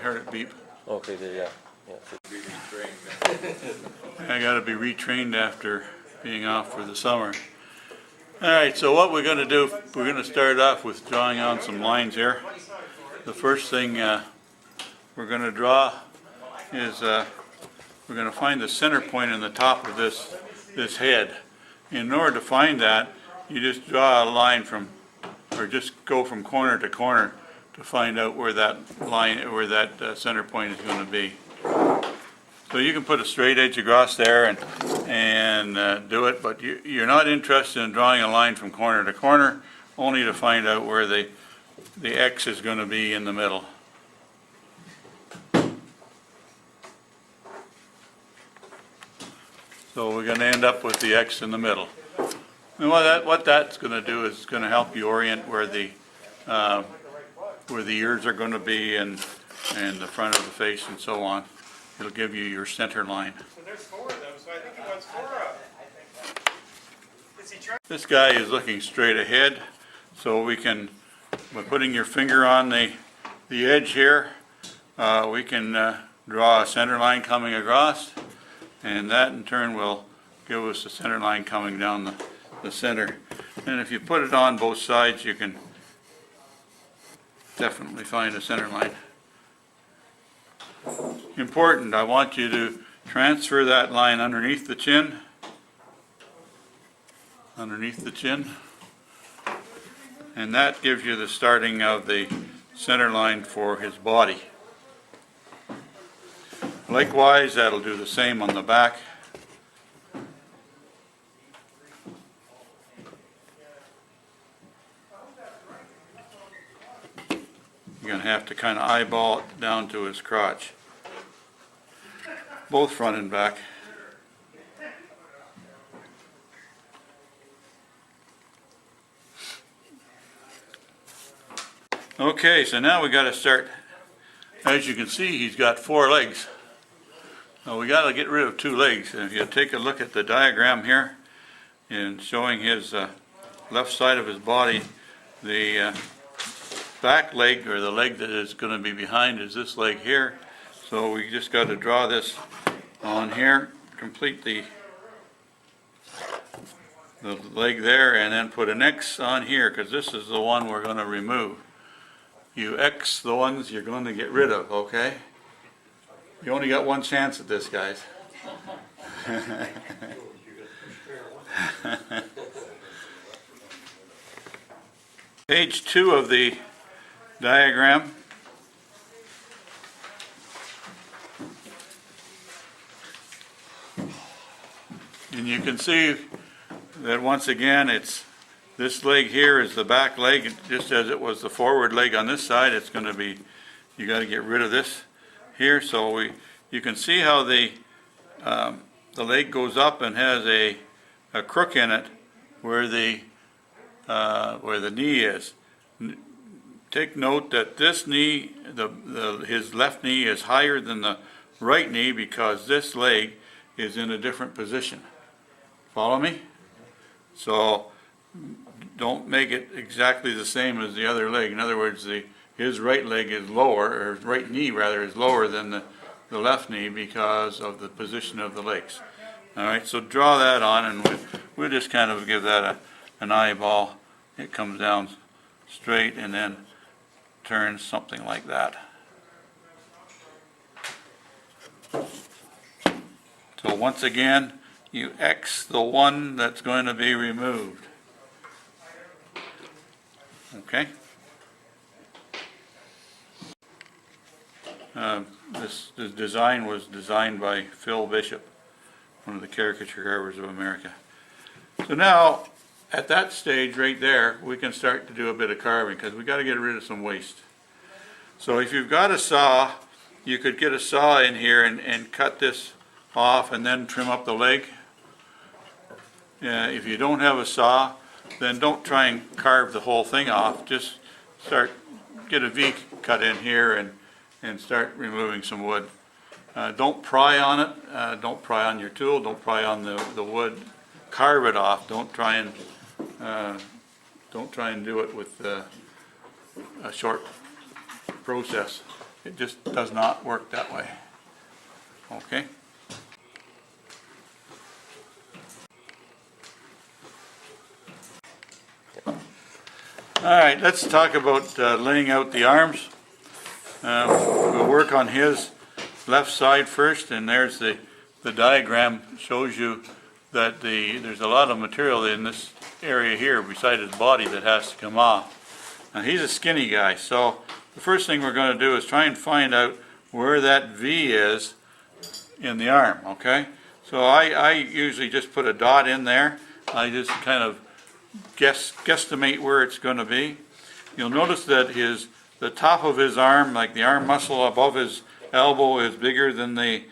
heard it beep. Okay, there, yeah. I got to be retrained after being off for the summer. All right, so what we're going to do, we're going to start off with drawing on some lines here. The first thing we're going to draw is we're going to find the center point in the top of this head. In order to find that, you just draw a line from, or just go from corner to corner to find out where that line, where that center point is going to be. So you can put a straight edge across there and do it, but you're not interested in drawing a line from corner to corner, only to find out where the X is going to be in the middle. So we're going to end up with the X in the middle. And what that's going to do is going to help you orient where the ears are going to be and the front of the face and so on. It'll give you your center line. So there's 4 of them, so I think he wants 4 of them. This guy is looking straight ahead, so we can, by putting your finger on the edge here, we can draw a center line coming across, and that in turn will give us a center line coming down the center. And if you put it on both sides, you can definitely find a center line. Important, I want you to transfer that line underneath the chin, and that gives you the starting of the center line for his body. Likewise, that'll do the same on the back. You're going to have to kind of eyeball it down to his crotch, both front and back. Okay, so now we got to start. As you can see, he's got 4 legs. Now we got to get rid of 2 legs. And if you take a look at the diagram here, and showing his left side of his body, the back leg, or the leg that is going to be behind, is this leg here. So we just got to draw this on here, complete the leg there, and then put an X on here, because this is the one we're going to remove. You X the ones you're going to get rid of, okay? You only got one chance at this, guys. Page 2 of the diagram. And you can see that once again it's this leg here is the back leg, just as it was the forward leg on this side. It's going to be, you got to get rid of this here. So you can see how the leg goes up and has a crook in it where the knee is. Take note that this knee, his left knee is higher than the right knee because this leg is in a different position. Follow me? So don't make it exactly the same as the other leg. In other words, his right leg is lower, or his right knee rather, is lower than the left knee because of the position of the legs. All right, so draw that on, and we'll just kind of give that an eyeball. It comes down straight and then turns something like that. So once again, you X the one that's going to be removed. Okay? This design was designed by Phil Bishop, one of the caricature carvers of America. So now, at that stage right there, we can start to do a bit of carving because we got to get rid of some waste. So if you've got a saw, you could get a saw in here and cut this off and then trim up the leg. If you don't have a saw, then don't try and carve the whole thing off. Just get a V cut in here and start removing some wood. Don't pry on it. Don't pry on your tool. Don't pry on the wood. Carve it off. Don't try and do it with a short process. It just does not work that way. Okay? All right, let's talk about laying out the arms. We'll work on his left side first, and there's the diagram shows you that there's a lot of material in this area here beside his body that has to come off. Now he's a skinny guy, so the first thing we're going to do is try and find out where that V is in the arm, okay? So I usually just put a dot in there. I just kind of guesstimate where it's going to be. You'll notice that the top of his arm, like the arm muscle above his elbow, is bigger than the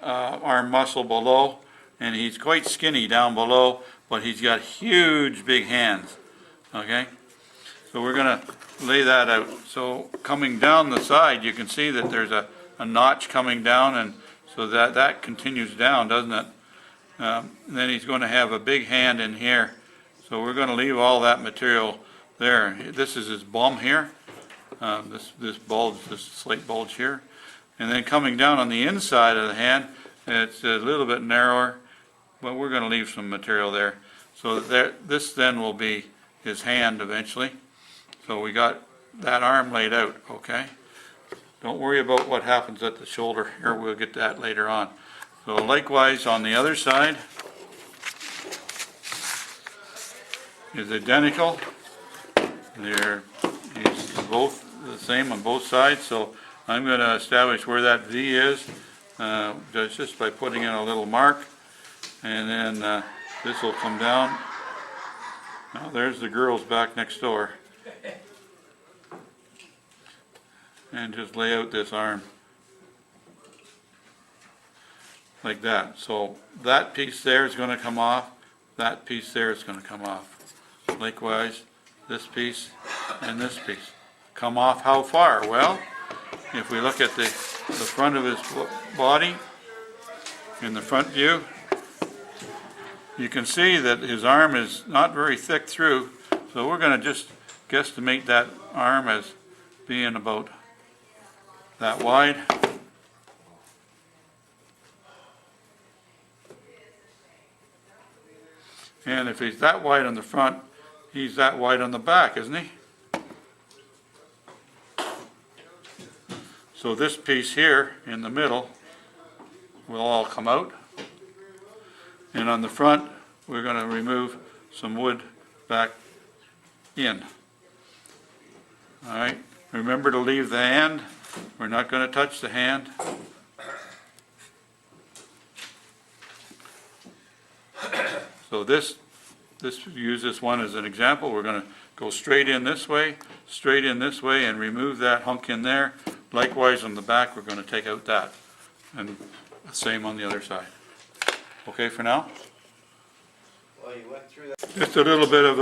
arm muscle below, and he's quite skinny down below, but he's got huge big hands. Okay, so we're going to lay that out. So coming down the side, you can see that there's a notch coming down, and so that continues down, doesn't it? Then he's going to have a big hand in here. So we're going to leave all that material there. This is his bum here. This bulge, this slight bulge here. And then coming down on the inside of the hand, it's a little bit narrower, but we're going to leave some material there. So this then will be his hand eventually. So we got that arm laid out, okay? Don't worry about what happens at the shoulder here. We'll get that later on. So likewise on the other side is identical. They're both the same on both sides. So I'm going to establish where that V is just by putting in a little mark, and then this will come down. Now there's the girls back next door, and just lay out this arm like that. So that piece there is going to come off, that piece there is going to come off. Likewise, this piece and this piece come off how far? Well, if we look at the front of his body in the front view, you can see that his arm is not very thick through, so we're going to just guesstimate that arm as being about that wide. And if he's that wide on the front, he's that wide on the back, isn't he? So this piece here in the middle will all come out. And on the front, we're going to remove some wood back in. All right, remember to leave the hand. We're not going to touch the hand. So use this one as an example. We're going to go straight in this way, and remove that hunk in there. Likewise on the back, we're going to take out that, and the same on the other side. Okay for now? Well, you went through that. Just a little bit of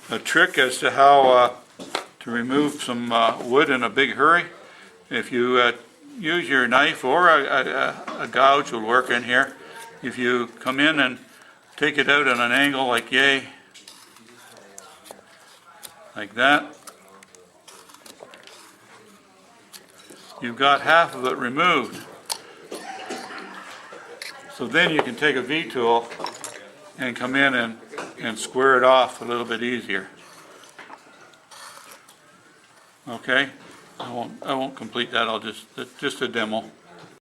a trick as to how to remove some wood in a big hurry. If you use your knife, or a gouge will work in here. If you come in and take it out at an angle like like that, you've got half of it removed. So then you can take a V-tool and come in and square it off a little bit easier. Okay, I won't complete that. I'll just a demo.